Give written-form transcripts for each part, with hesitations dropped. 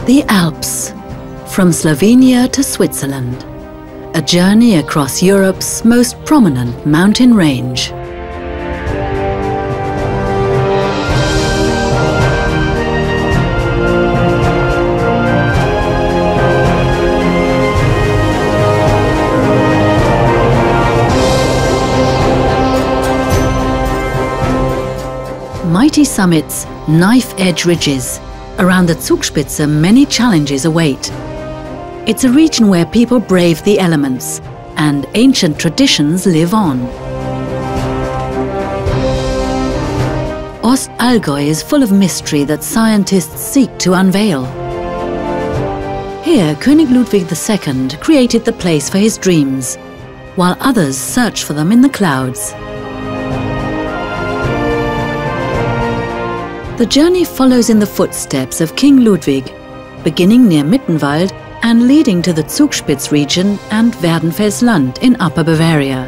The Alps, from Slovenia to Switzerland, a journey across Europe's most prominent mountain range. Mighty summits, knife-edge ridges. Around the Zugspitze, many challenges await. It's a region where people brave the elements, and ancient traditions live on. Ostallgäu is full of mystery that scientists seek to unveil. Here, König Ludwig II created the place for his dreams, while others search for them in the clouds. The journey follows in the footsteps of King Ludwig, beginning near Mittenwald and leading to the Zugspitze region and Werdenfels-Land in Upper Bavaria.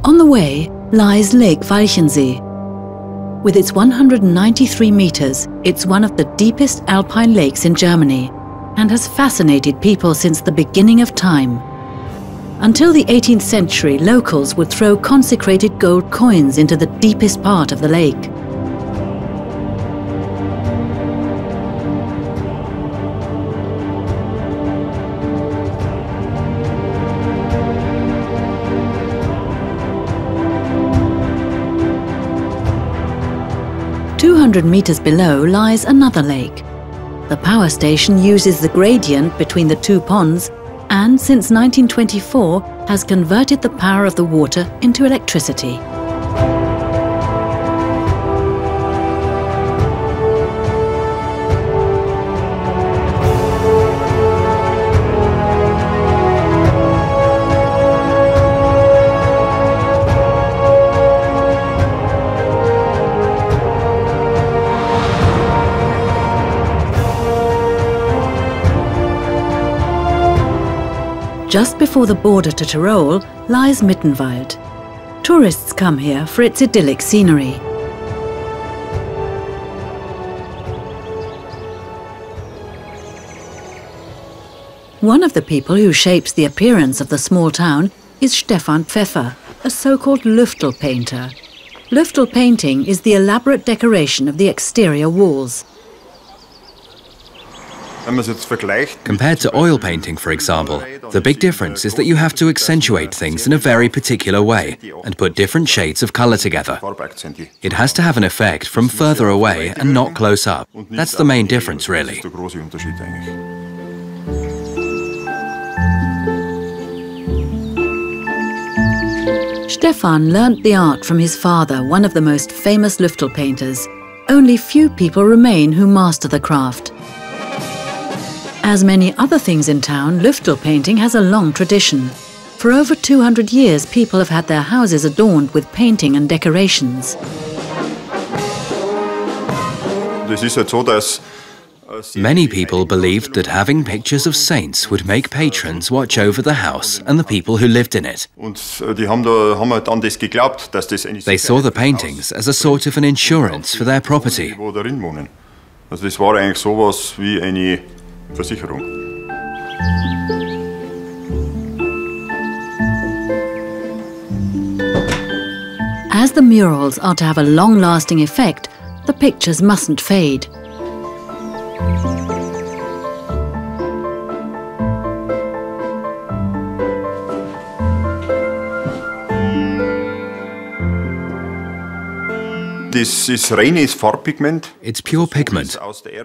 On the way lies Lake Walchensee. With its 193 meters, it's one of the deepest alpine lakes in Germany, and has fascinated people since the beginning of time. Until the 18th century, locals would throw consecrated gold coins into the deepest part of the lake. "200 meters below lies another lake. The power station uses the gradient between the two ponds and, since 1924, has converted the power of the water into electricity. Just before the border to Tyrol lies Mittenwald. Tourists come here for its idyllic scenery. One of the people who shapes the appearance of the small town is Stefan Pfeffer, a so-called Lüftel painter. Lüftel painting is the elaborate decoration of the exterior walls. Compared to oil painting, for example, the big difference is that you have to accentuate things in a very particular way and put different shades of color together. It has to have an effect from further away and not close up. That's the main difference, really. Stefan learnt the art from his father, one of the most famous Lüftel painters. Only few people remain who master the craft. As many other things in town, Lüftel painting has a long tradition. For over 200 years, people have had their houses adorned with painting and decorations. Many people believed that having pictures of saints would make patrons watch over the house and the people who lived in it. They saw the paintings as a sort of an insurance for their property. As the murals are to have a long-lasting effect, the pictures mustn't fade. It's pure pigment,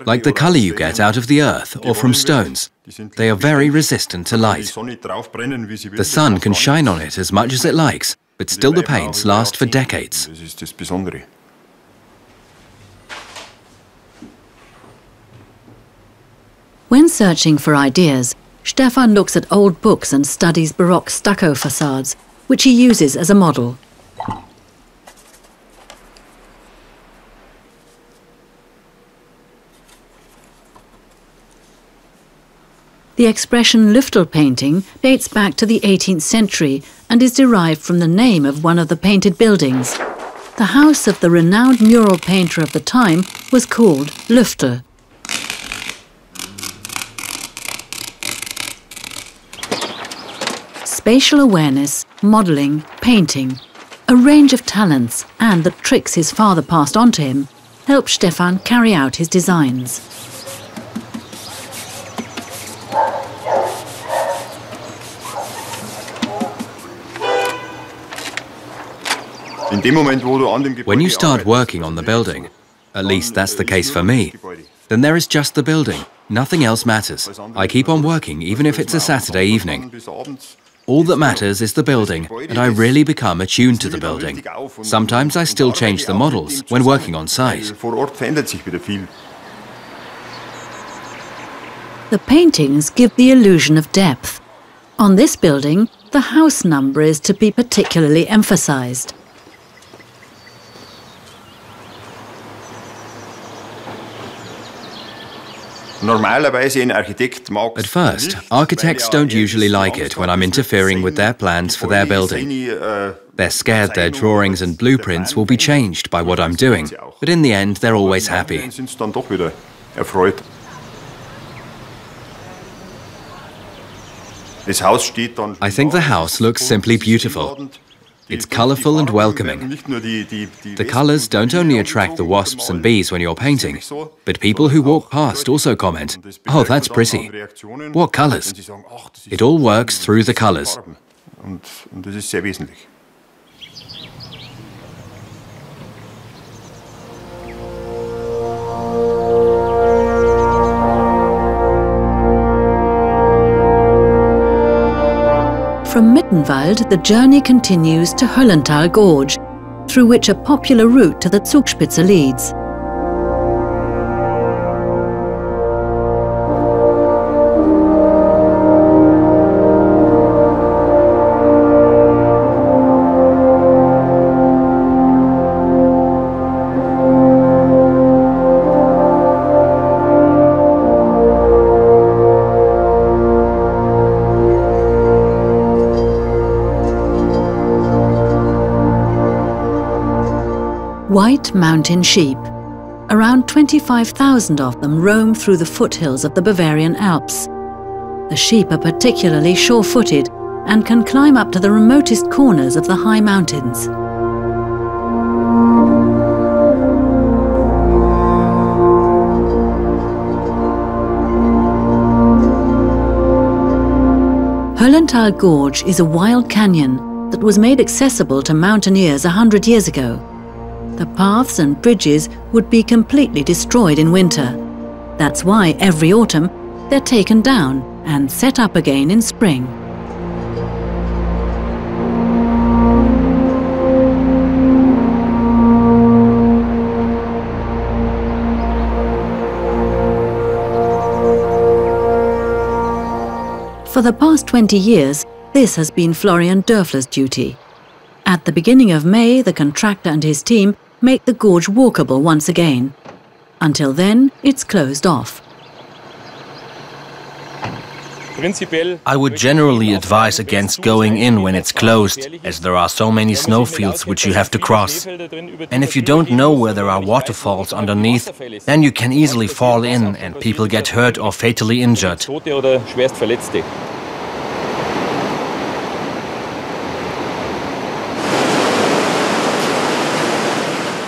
like the color you get out of the earth or from stones. They are very resistant to light. The sun can shine on it as much as it likes, but still the paints last for decades. When searching for ideas, Stefan looks at old books and studies Baroque stucco facades, which he uses as a model. The expression Lüftel painting dates back to the 18th century and is derived from the name of one of the painted buildings. The house of the renowned mural painter of the time was called Lüftel. Spatial awareness, modelling, painting, a range of talents and the tricks his father passed on to him helped Stefan carry out his designs. When you start working on the building, at least that's the case for me, then there is just the building. Nothing else matters. I keep on working even if it's a Saturday evening. All that matters is the building, and I really become attuned to the building. Sometimes I still change the models when working on site. The paintings give the illusion of depth. On this building, the house number is to be particularly emphasized. At first, architects don't usually like it when I'm interfering with their plans for their building. They're scared their drawings and blueprints will be changed by what I'm doing, but in the end, they're always happy. I think the house looks simply beautiful. It's colorful and welcoming. The colors don't only attract the wasps and bees when you're painting, but people who walk past also comment, "Oh, that's pretty. What colors?" It all works through the colors. From Mittenwald, the journey continues to Höllental Gorge, through which a popular route to the Zugspitze leads. White mountain sheep. Around 25,000 of them roam through the foothills of the Bavarian Alps. The sheep are particularly sure-footed and can climb up to the remotest corners of the high mountains. Höllental Gorge is a wild canyon that was made accessible to mountaineers 100 years ago. The paths and bridges would be completely destroyed in winter. That's why every autumn they're taken down and set up again in spring. For the past 20 years, this has been Florian Dörfler's duty. At the beginning of May, the contractor and his team make the gorge walkable once again. Until then, it's closed off. I would generally advise against going in when it's closed, as there are so many snowfields which you have to cross. And if you don't know where there are waterfalls underneath, then you can easily fall in and people get hurt or fatally injured.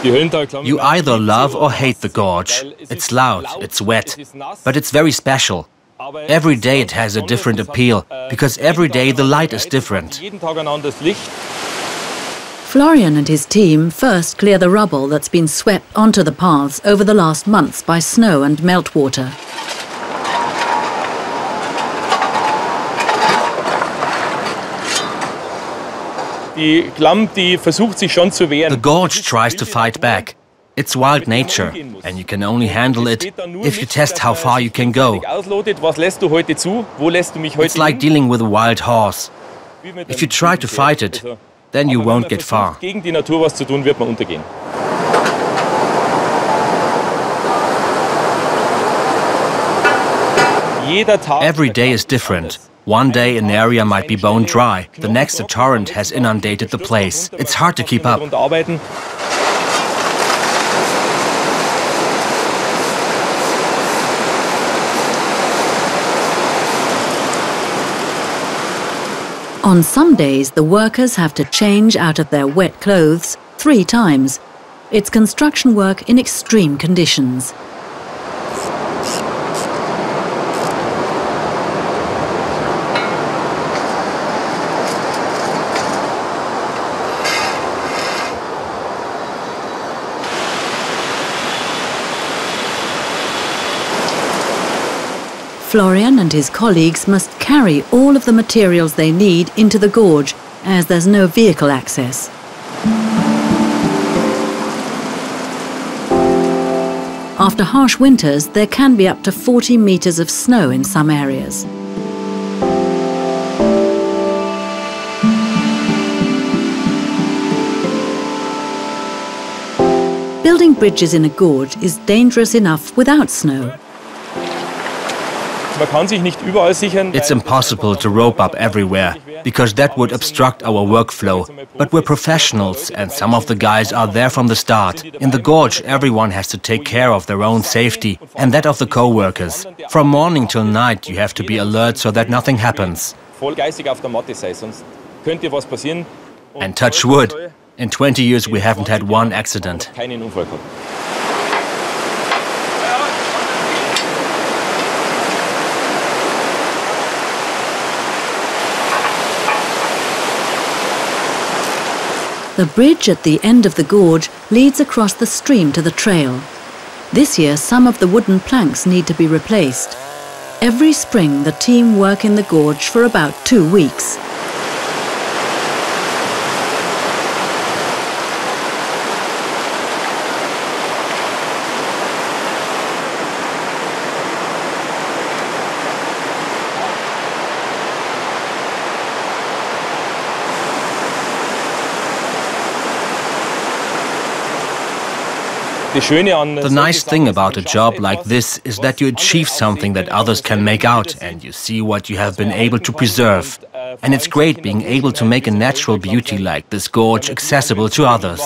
You either love or hate the gorge. It's loud, it's wet, but it's very special. Every day it has a different appeal, because every day the light is different. Florian and his team first clear the rubble that's been swept onto the paths over the last months by snow and meltwater. The gorge tries to fight back. It's wild nature, and you can only handle it if you test how far you can go. It's like dealing with a wild horse. If you try to fight it, then you won't get far. Every day is different. One day an area might be bone dry, the next a torrent has inundated the place. It's hard to keep up. On some days, the workers have to change out of their wet clothes 3 times. It's construction work in extreme conditions. Florian and his colleagues must carry all of the materials they need into the gorge, as there's no vehicle access. After harsh winters, there can be up to 40 meters of snow in some areas. Building bridges in a gorge is dangerous enough without snow. It's impossible to rope up everywhere, because that would obstruct our workflow. But we're professionals, and some of the guys are there from the start. In the gorge, everyone has to take care of their own safety, and that of the co-workers. From morning till night, you have to be alert so that nothing happens. And touch wood, in 20 years we haven't had one accident. The bridge at the end of the gorge leads across the stream to the trail. This year, some of the wooden planks need to be replaced. Every spring, the team work in the gorge for about 2 weeks. The nice thing about a job like this is that you achieve something that others can make out, and you see what you have been able to preserve. And it's great being able to make a natural beauty like this gorge accessible to others.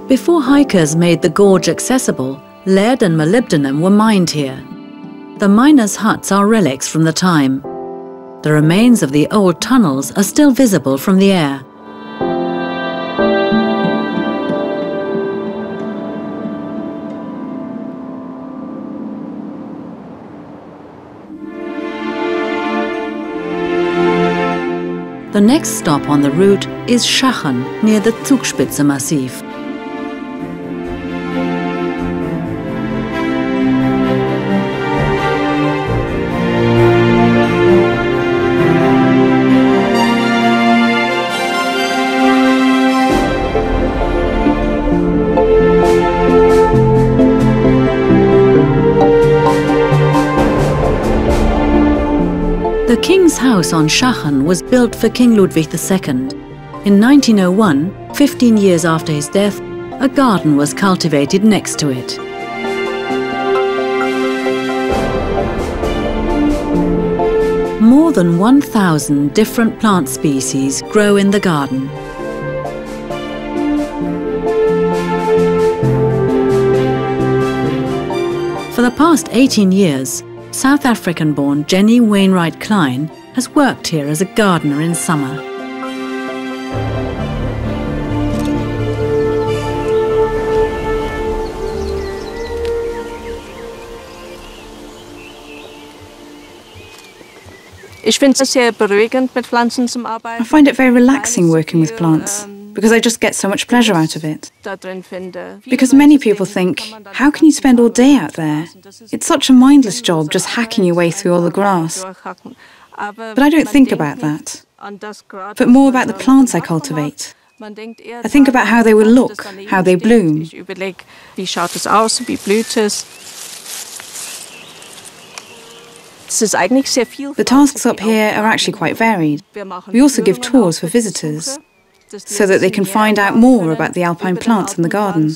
Before hikers made the gorge accessible, lead and molybdenum were mined here. The miners' huts are relics from the time. The remains of the old tunnels are still visible from the air. The next stop on the route is Schachen, near the Zugspitze Massiv. The king's house on Schachen was built for King Ludwig II. In 1901, 15 years after his death, a garden was cultivated next to it. More than 1,000 different plant species grow in the garden. For the past 18 years, South African-born Jenny Wainwright Klein has worked here as a gardener in summer. I find it very relaxing working with plants, because I just get so much pleasure out of it. Because many people think, how can you spend all day out there? It's such a mindless job, just hacking your way through all the grass. But I don't think about that. but more about the plants I cultivate. I think about how they will look, how they bloom. The tasks up here are actually quite varied. We also give tours for visitors, so that they can find out more about the alpine plants in the garden.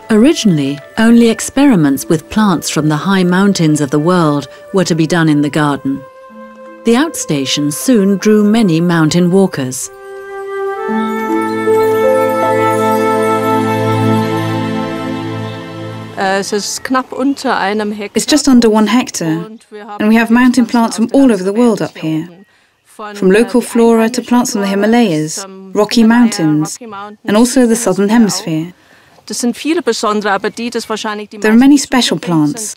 Originally, only experiments with plants from the high mountains of the world were to be done in the garden. The outstation soon drew many mountain walkers. It's just under 1 hectare, and we have mountain plants from all over the world up here. From local flora to plants from the Himalayas, Rocky Mountains, and also the Southern Hemisphere. There are many special plants,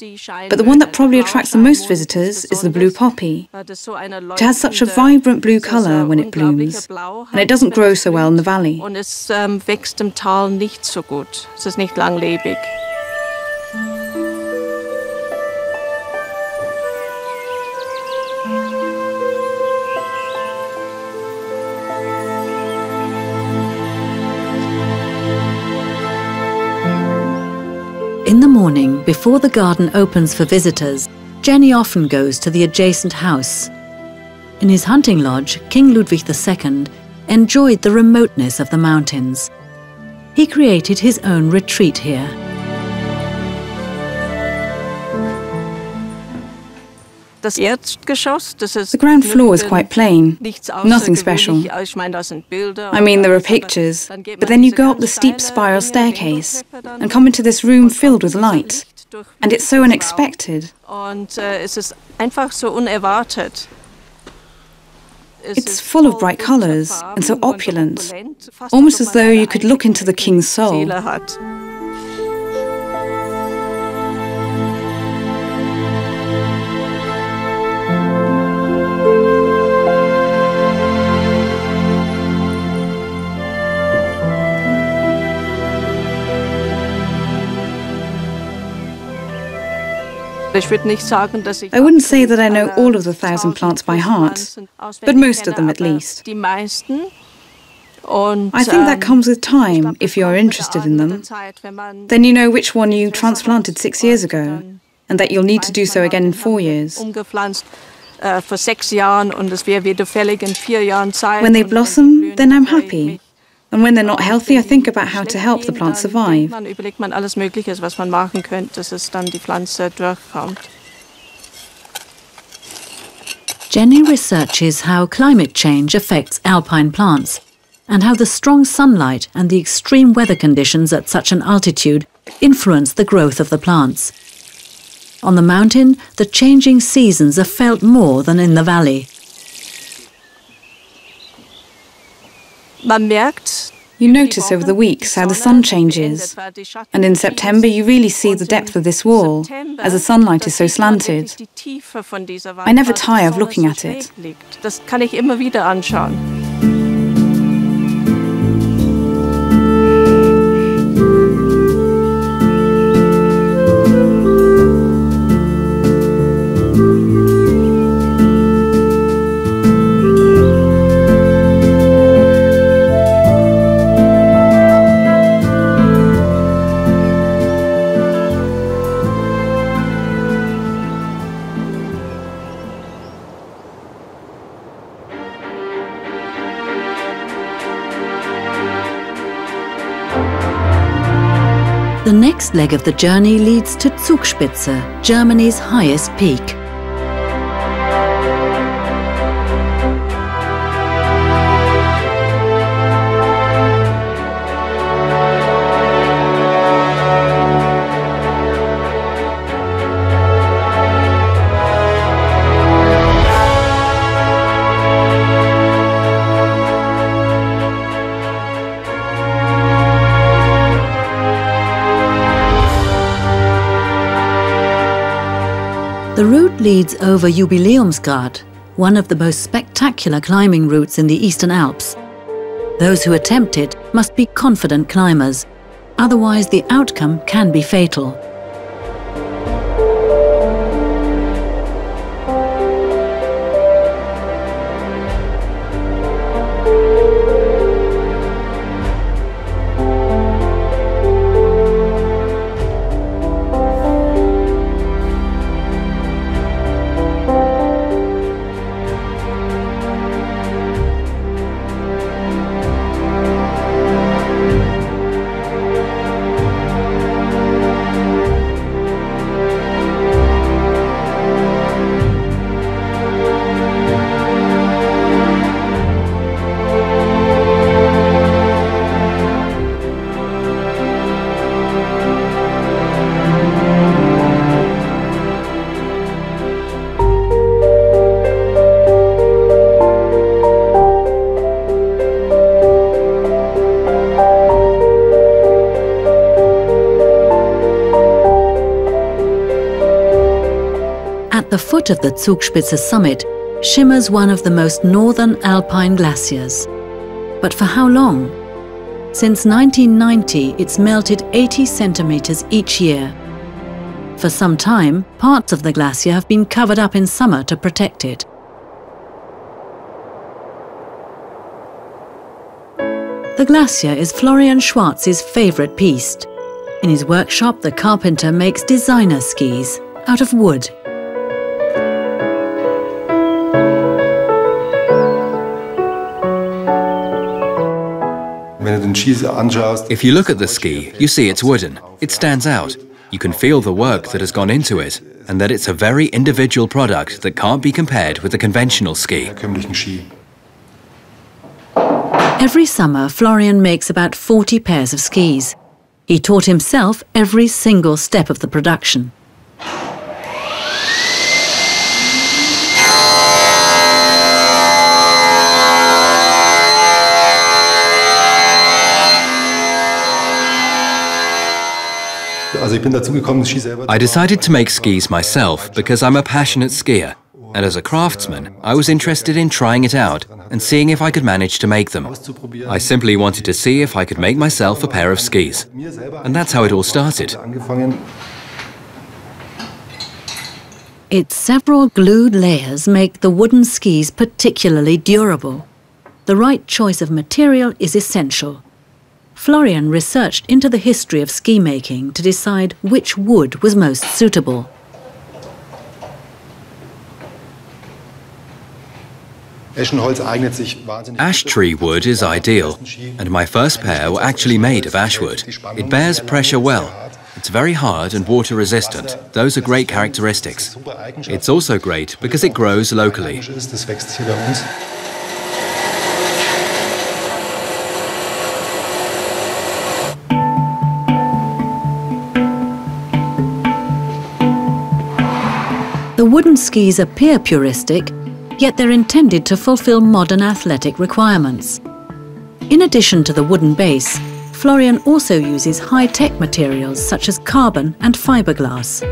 but the one that probably attracts the most visitors is the blue poppy. It has such a vibrant blue colour when it blooms, and it doesn't grow so well in the valley. In the morning, before the garden opens for visitors, Jenny often goes to the adjacent house. In his hunting lodge, King Ludwig II enjoyed the remoteness of the mountains. He created his own retreat here. The ground floor is quite plain, nothing special. I mean, there are pictures, but then you go up the steep spiral staircase and come into this room filled with light. And it's so unexpected. It's full of bright colours and so opulent, almost as though you could look into the king's soul. I wouldn't say that I know all of the 1,000 plants by heart, but most of them at least. I think that comes with time, if you are interested in them. Then you know which one you transplanted 6 years ago, and that you'll need to do so again in 4 years. When they blossom, then I'm happy. And when they're not healthy, I think about how to help the plant survive. Jenny researches how climate change affects alpine plants and how the strong sunlight and the extreme weather conditions at such an altitude influence the growth of the plants. On the mountain, the changing seasons are felt more than in the valley. You notice over the weeks how the sun changes, and in September you really see the depth of this wall, as the sunlight is so slanted. I never tire of looking at it. The next leg of the journey leads to Zugspitze, Germany's highest peak. The route leads over Jubiläumsgrat, one of the most spectacular climbing routes in the Eastern Alps. Those who attempt it must be confident climbers, otherwise the outcome can be fatal. the foot of the Zugspitze summit shimmers one of the most northern alpine glaciers. But for how long? Since 1990, it's melted 80 centimeters each year. For some time, parts of the glacier have been covered up in summer to protect it. The glacier is Florian Schwarz's favorite piste. In his workshop, the carpenter makes designer skis out of wood. If you look at the ski, you see it's wooden. It stands out. You can feel the work that has gone into it, and that it's a very individual product that can't be compared with the conventional ski. Every summer, Florian makes about 40 pairs of skis. He taught himself every single step of the production. I decided to make skis myself because I'm a passionate skier. And as a craftsman, I was interested in trying it out and seeing if I could manage to make them. I simply wanted to see if I could make myself a pair of skis. And that's how it all started. Its several glued layers make the wooden skis particularly durable. The right choice of material is essential. Florian researched into the history of ski making to decide which wood was most suitable. Ash tree wood is ideal, and my first pair were actually made of ash wood. It bears pressure well. It's very hard and water resistant. Those are great characteristics. It's also great because it grows locally. The wooden skis appear puristic, yet they're intended to fulfill modern athletic requirements. In addition to the wooden base, Florian also uses high-tech materials such as carbon and fiberglass.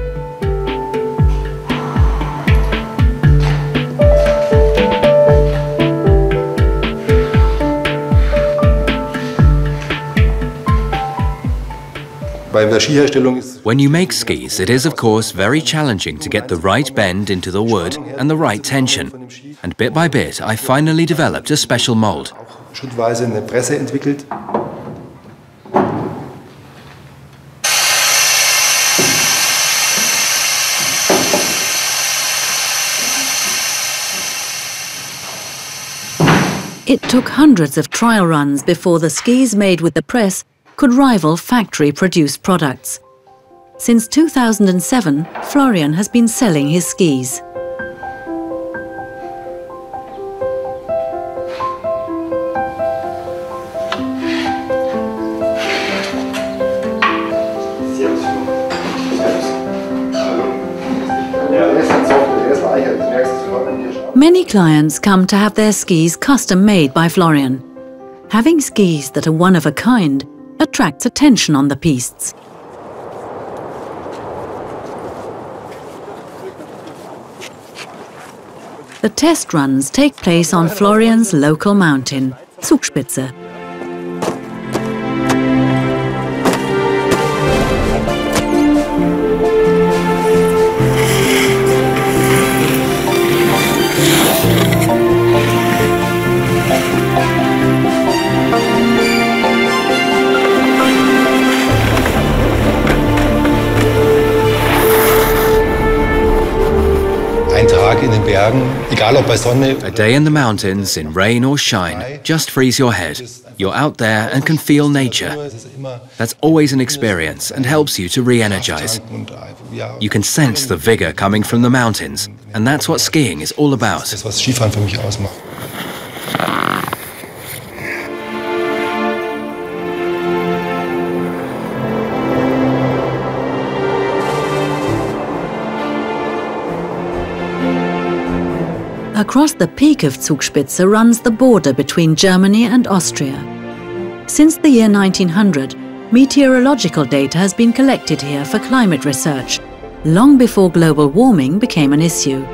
When you make skis, it is of course very challenging to get the right bend into the wood and the right tension. And bit by bit, I finally developed a special mold. It took hundreds of trial runs before the skis made with the press could rival factory-produced products. Since 2007, Florian has been selling his skis. Many clients come to have their skis custom-made by Florian. Having skis that are one of a kind attracts attention on the pistes. The test runs take place on Florian's local mountain, Zugspitze. A day in the mountains, in rain or shine, just frees your head. You're out there and can feel nature. That's always an experience and helps you to re-energize. You can sense the vigor coming from the mountains, and that's what skiing is all about. Across the peak of Zugspitze runs the border between Germany and Austria. Since the year 1900, meteorological data has been collected here for climate research, long before global warming became an issue.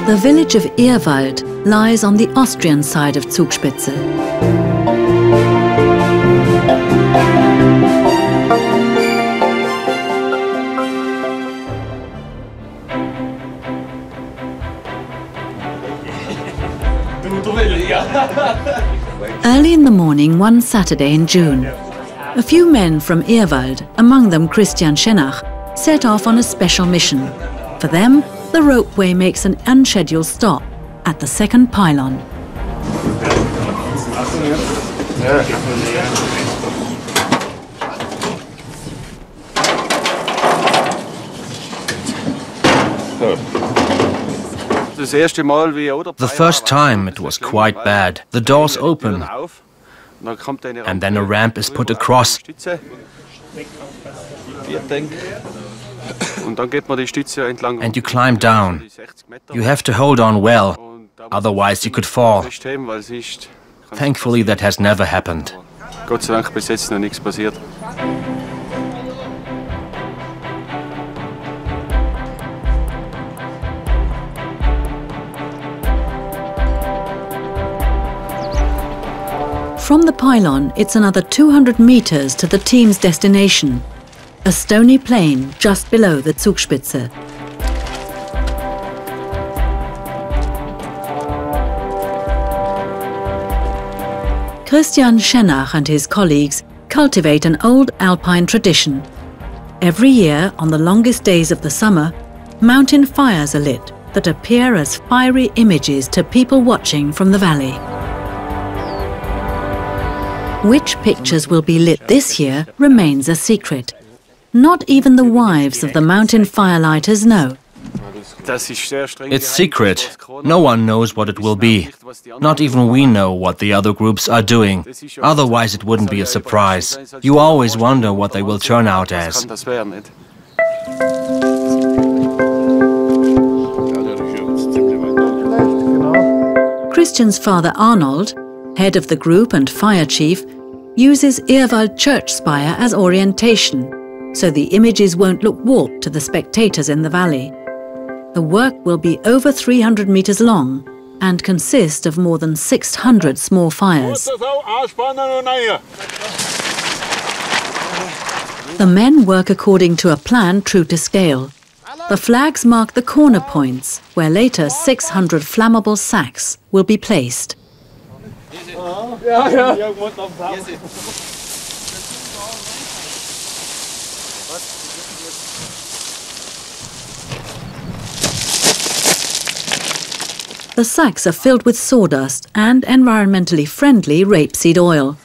The village of Ehrwald lies on the Austrian side of Zugspitze. Early in the morning one Saturday in June, a few men from Ehrwald, among them Christian Schenach, set off on a special mission. For them, the ropeway makes an unscheduled stop at the second pylon. The first time it was quite bad. The doors open, and then a ramp is put across. And you climb down. You have to hold on well, otherwise you could fall. Thankfully, that has never happened. From the pylon, it's another 200 meters to the team's destination, a stony plain just below the Zugspitze. Christian Schenach and his colleagues cultivate an old alpine tradition. Every year, on the longest days of the summer, mountain fires are lit that appear as fiery images to people watching from the valley. Which pictures will be lit this year remains a secret. Not even the wives of the mountain firelighters know. It's secret. No one knows what it will be. Not even we know what the other groups are doing. Otherwise it wouldn't be a surprise. You always wonder what they will turn out as. Christian's father Arnold, head of the group and fire chief, uses Ehrwald church spire as orientation, so the images won't look warped to the spectators in the valley. The work will be over 300 meters long and consist of more than 600 small fires. The men work according to a plan true to scale. The flags mark the corner points where later 600 flammable sacks will be placed. The sacks are filled with sawdust and environmentally friendly rapeseed oil.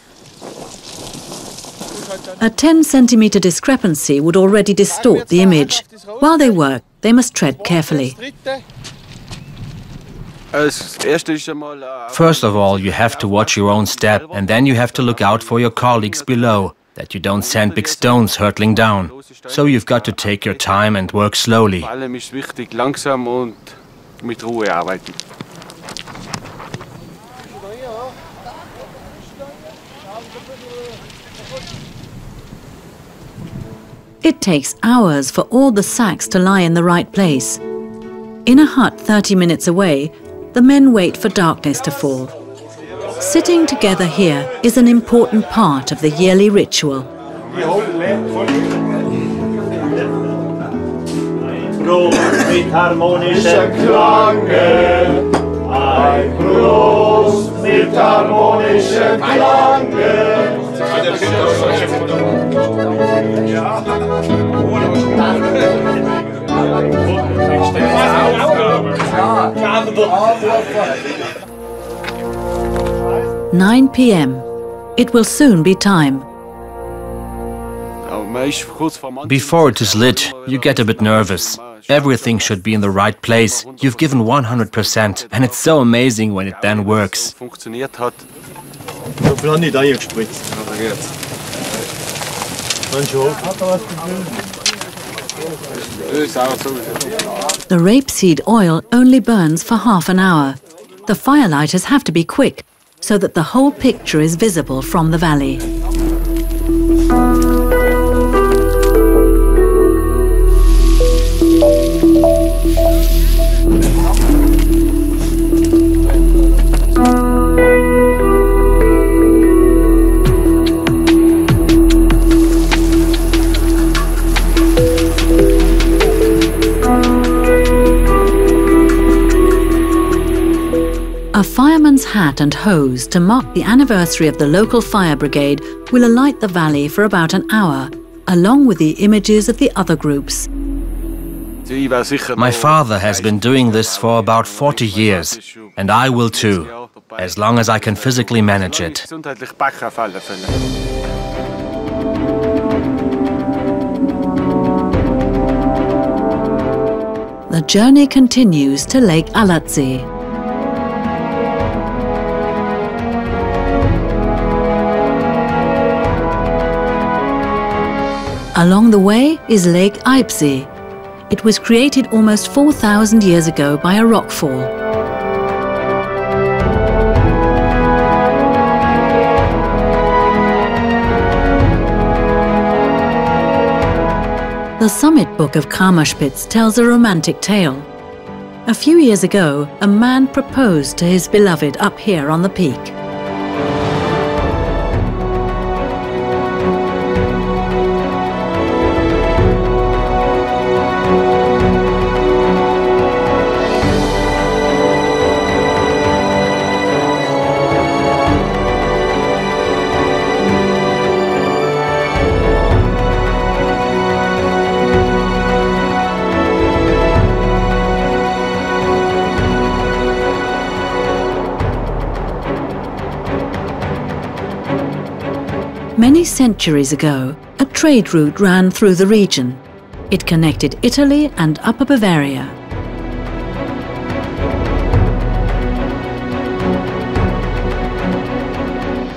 A 10-centimeter discrepancy would already distort the image. While they work, they must tread carefully. First of all, you have to watch your own step, and then you have to look out for your colleagues below, that you don't send big stones hurtling down. So you've got to take your time and work slowly. It takes hours for all the sacks to lie in the right place. In a hut 30 minutes away, the men wait for darkness to fall. Sitting together here is an important part of the yearly ritual. Prost mit harmonischen Klangen, ein Prost mit harmonischen Klangen. "9 p.m. It will soon be time. Before it is lit, you get a bit nervous. Everything should be in the right place. You've given 100%, and it's so amazing when it then works. The rapeseed oil only burns for half an hour. The firelighters have to be quick, so that the whole picture is visible from the valley. A fireman's hat and hose to mark the anniversary of the local fire brigade will alight the valley for about an hour, along with the images of the other groups. My father has been doing this for about 40 years, and I will too, as long as I can physically manage it. The journey continues to Lake Alatsee. Along the way is Lake Eibsee. It was created almost 4,000 years ago by a rockfall. The summit book of Kramerspitz tells a romantic tale. A few years ago, a man proposed to his beloved up here on the peak. Many centuries ago, a trade route ran through the region. It connected Italy and Upper Bavaria.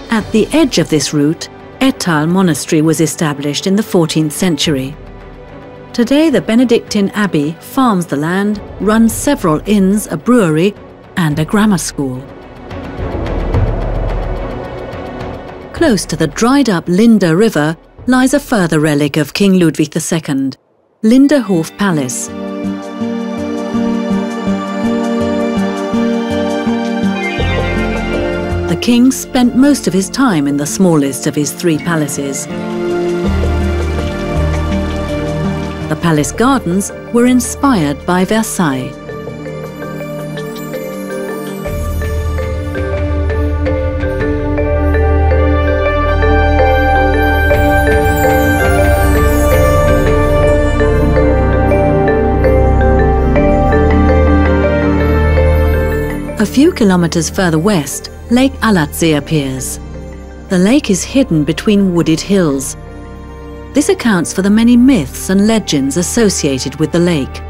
At the edge of this route, Ettal Monastery was established in the 14th century. Today, the Benedictine Abbey farms the land, runs several inns, a brewery, and a grammar school. Close to the dried-up Linde River lies a further relic of King Ludwig II, Lindehof Palace. The king spent most of his time in the smallest of his 3 palaces. The palace gardens were inspired by Versailles. A few kilometers further west, Lake Alatsee appears. The lake is hidden between wooded hills. This accounts for the many myths and legends associated with the lake.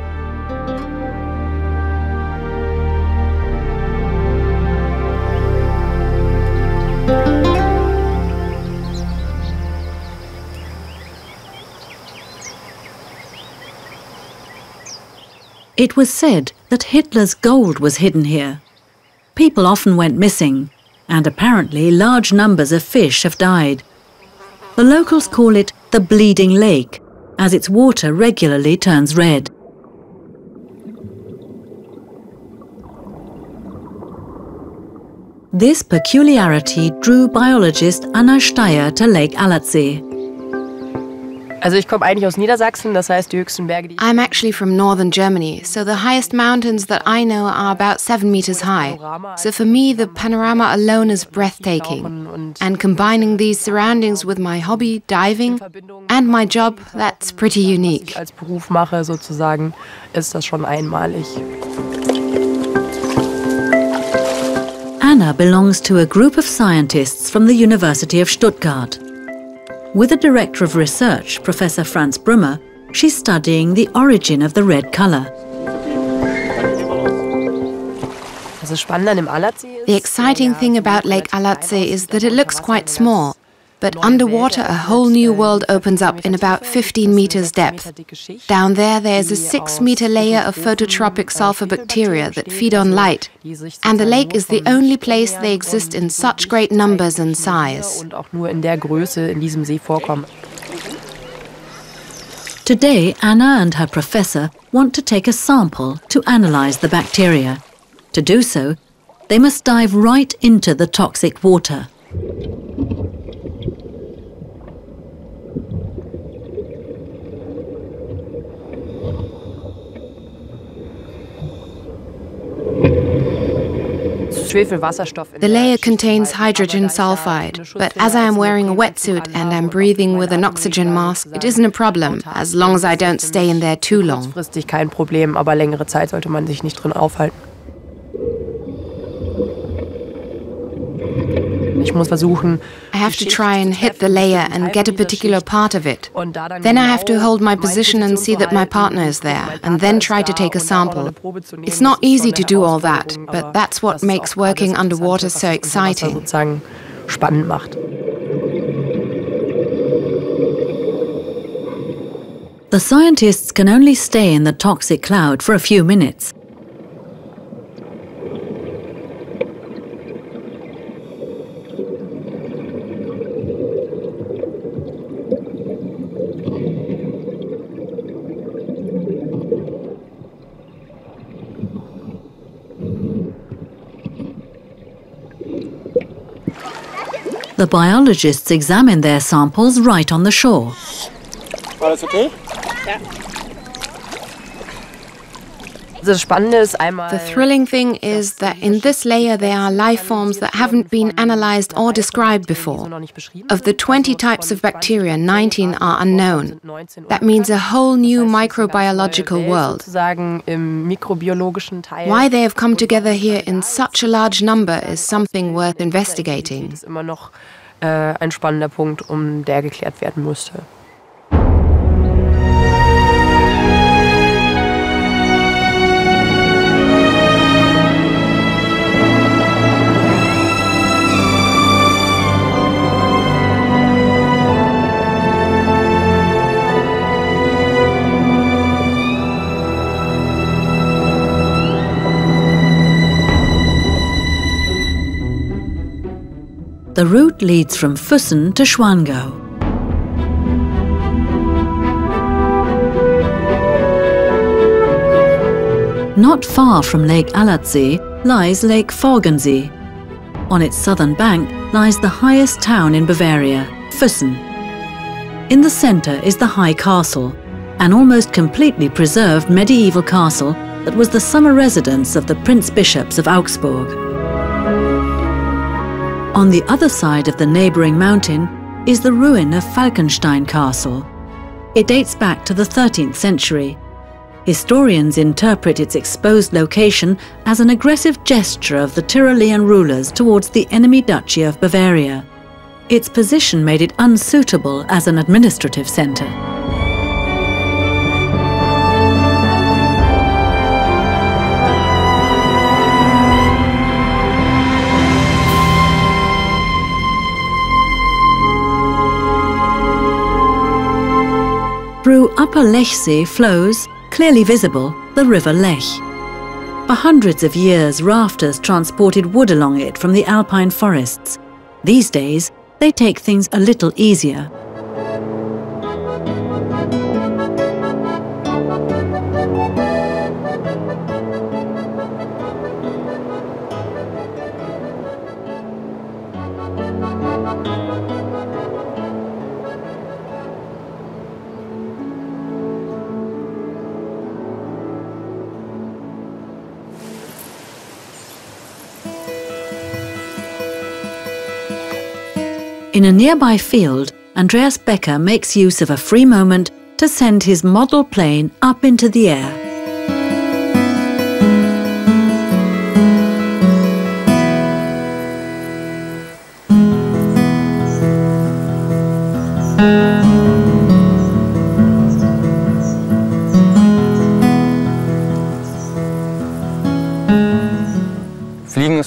It was said that Hitler's gold was hidden here. People often went missing, and apparently large numbers of fish have died. The locals call it the Bleeding Lake, as its water regularly turns red. This peculiarity drew biologist Anna Steyer to Lake Alatsee. Also ich komme eigentlich aus Niedersachsen, das heißt die höchsten Berge, die I'm actually from northern Germany, so the highest mountains that I know are about 7 meters high. So for me, the panorama alone is breathtaking. And combining these surroundings with my hobby, diving, and my job, that's pretty unique. als Beruf mache sozusagen, ist das schon einmalig. Anna belongs to a group of scientists from the University of Stuttgart. With the Director of Research, Professor Franz Brümmer, she's studying the origin of the red colour. The exciting thing about Lake Alatsee is that it looks quite small, but underwater a whole new world opens up in about 15 meters depth. Down there's a 6-meter layer of phototropic sulfur bacteria that feed on light, and the lake is the only place they exist in such great numbers and size. Today, Anna and her professor want to take a sample to analyze the bacteria. To do so, they must dive right into the toxic water. The layer contains hydrogen sulfide, but as I am wearing a wetsuit and am breathing with an oxygen mask, it isn't a problem, as long as I don't stay in there too long. I have to try and hit the layer and get a particular part of it. Then I have to hold my position and see that my partner is there, and then try to take a sample. It's not easy to do all that, but that's what makes working underwater so exciting. The scientists can only stay in the toxic cloud for a few minutes. The biologists examine their samples right on the shore. Alles okay? Yeah. The thrilling thing is that in this layer there are life forms that haven't been analyzed or described before. Of the 20 types of bacteria, 19 are unknown. That means a whole new microbiological world. Why they have come together here in such a large number is something worth investigating. Ein spannender Punkt, der geklärt werden musste. The route leads from Füssen to Schwangau. Not far from Lake Alatsee lies Lake Forggensee. On its southern bank lies the highest town in Bavaria, Füssen. In the center is the High Castle, an almost completely preserved medieval castle that was the summer residence of the Prince Bishops of Augsburg. On the other side of the neighbouring mountain is the ruin of Falkenstein Castle. It dates back to the 13th century. Historians interpret its exposed location as an aggressive gesture of the Tyrolean rulers towards the enemy Duchy of Bavaria. Its position made it unsuitable as an administrative centre. Through Upper Lechsee flows, clearly visible, the River Lech. For hundreds of years, rafters transported wood along it from the alpine forests. These days, they take things a little easier. In a nearby field, Andreas Becker makes use of a free moment to send his model plane up into the air.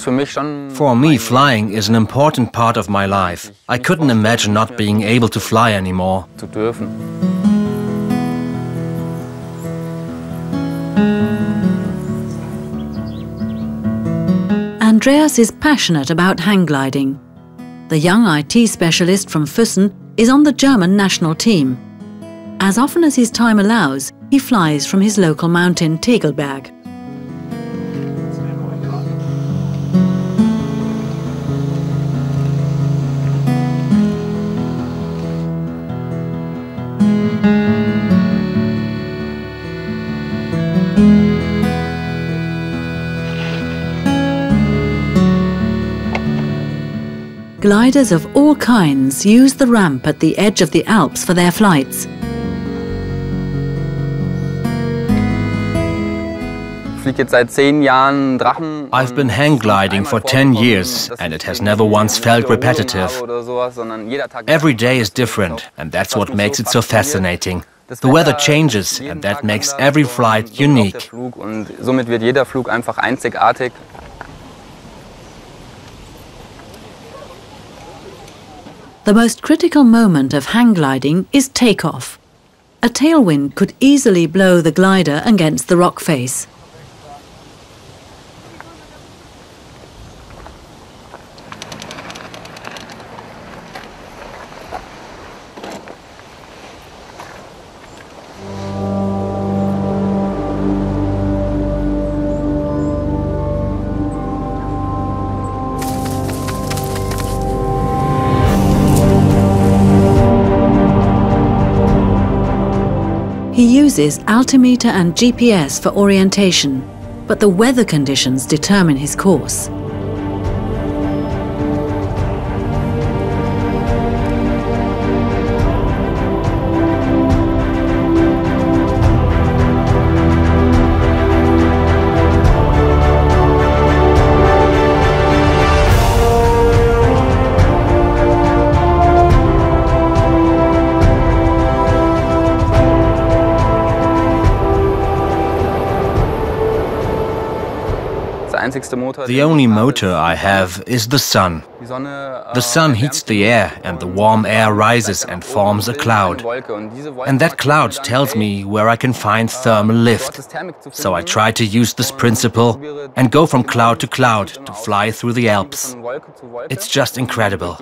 For me, flying is an important part of my life. I couldn't imagine not being able to fly anymore. Andreas is passionate about hang gliding. The young IT specialist from Füssen is on the German national team. As often as his time allows, he flies from his local mountain, Tegelberg. Gliders of all kinds use the ramp at the edge of the Alps for their flights. I've been hang gliding for 10 years and it has never once felt repetitive. Every day is different and that's what makes it so fascinating. The weather changes and that makes every flight unique. The most critical moment of hang gliding is takeoff. A tailwind could easily blow the glider against the rock face. He uses altimeter and GPS for orientation, but the weather conditions determine his course. The only motor I have is the sun. The sun heats the air and the warm air rises and forms a cloud. And that cloud tells me where I can find thermal lift. So I try to use this principle and go from cloud to cloud to fly through the Alps. It's just incredible.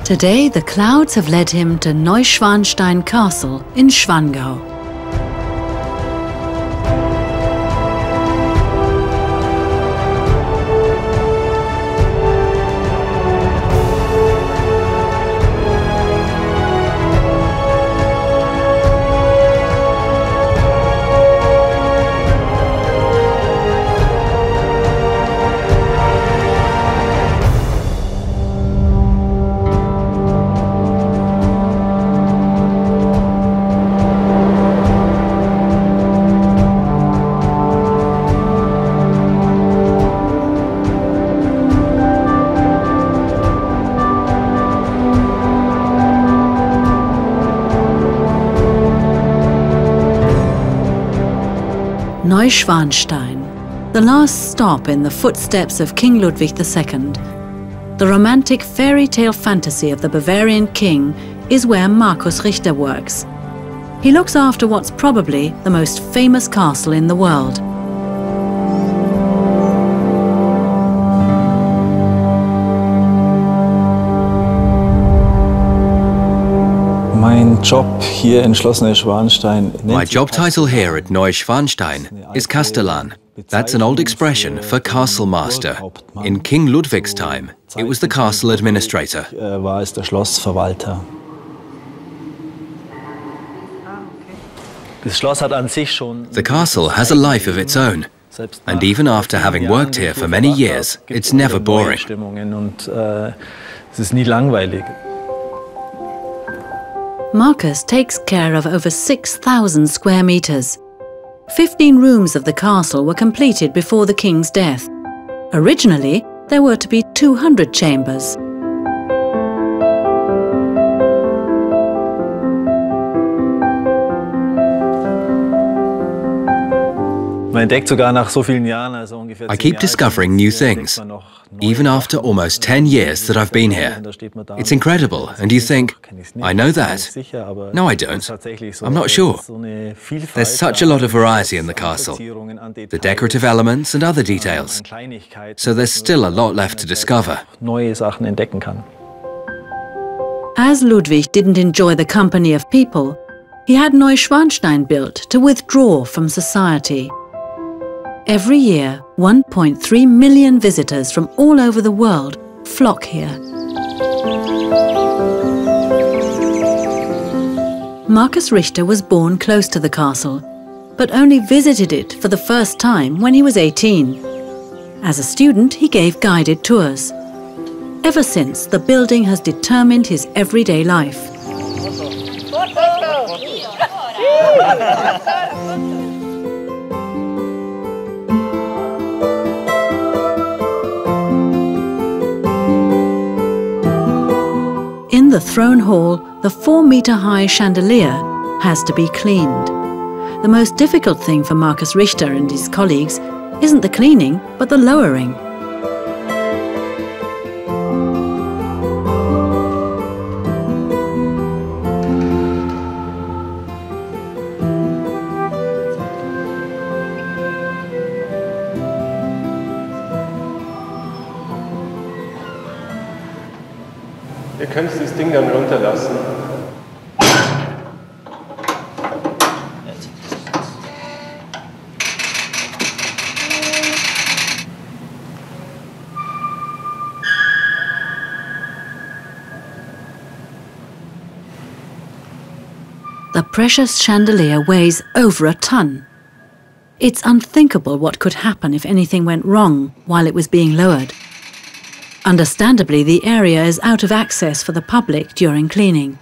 Today, the clouds have led him to Neuschwanstein Castle in Schwangau. Neuschwanstein, the last stop in the footsteps of King Ludwig II. The romantic fairy tale fantasy of the Bavarian king is where Markus Richter works. He looks after what's probably the most famous castle in the world. My job title here at Neuschwanstein is Castellan. That's an old expression for castle master. In King Ludwig's time, it was the castle administrator. The castle has a life of its own, and even after having worked here for many years, it's never boring. Marcus takes care of over 6,000 square meters. 15 rooms of the castle were completed before the king's death. Originally, there were to be 200 chambers. I keep discovering new things, even after almost 10 years that I've been here. It's incredible, and you think, I know that. No, I don't. I'm not sure. There's such a lot of variety in the castle, the decorative elements and other details. So there's still a lot left to discover. As Ludwig didn't enjoy the company of people, he had Neuschwanstein built to withdraw from society. Every year, 1.3 million visitors from all over the world flock here. Marcus Richter was born close to the castle, but only visited it for the first time when he was 18. As a student, he gave guided tours. Ever since, the building has determined his everyday life. In the throne hall, the 4-meter-high chandelier has to be cleaned. The most difficult thing for Marcus Richter and his colleagues isn't the cleaning, but the lowering. Ihr könnt das Ding dann runterlassen. The precious chandelier weighs over a ton. It's unthinkable what could happen if anything went wrong while it was being lowered. Understandably, the area is out of access for the public during cleaning.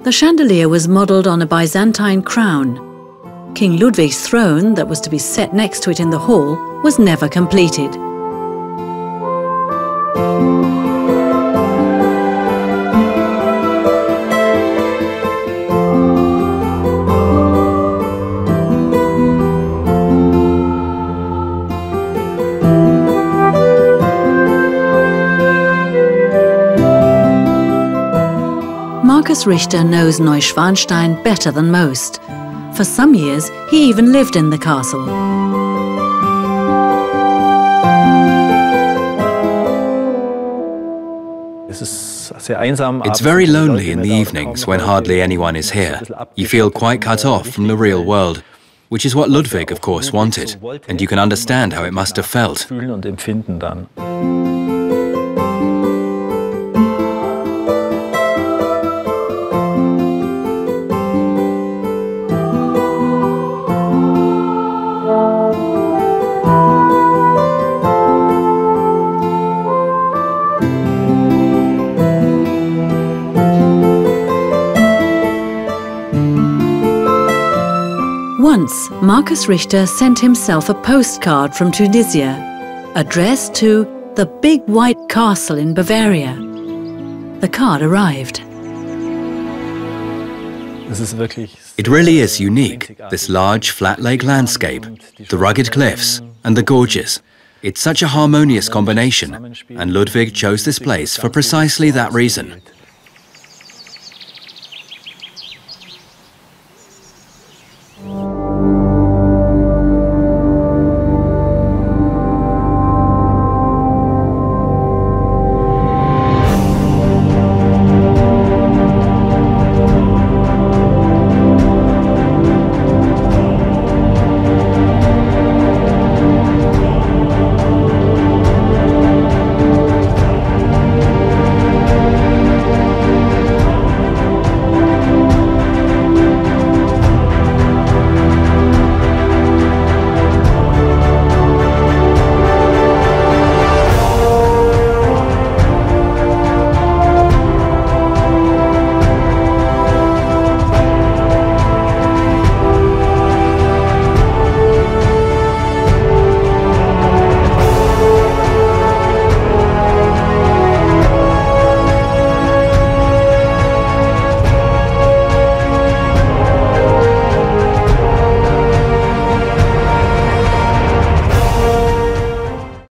The chandelier was modelled on a Byzantine crown. King Ludwig's throne, that was to be set next to it in the hall, was never completed. Marcus Richter knows Neuschwanstein better than most. For some years, he even lived in the castle. It's very lonely in the evenings when hardly anyone is here. You feel quite cut off from the real world, which is what Ludwig, of course, wanted, and you can understand how it must have felt. Once, Marcus Richter sent himself a postcard from Tunisia, addressed to the Big White Castle in Bavaria. The card arrived. It really is unique, this large flat lake landscape, the rugged cliffs and the gorges. It's such a harmonious combination, and Ludwig chose this place for precisely that reason.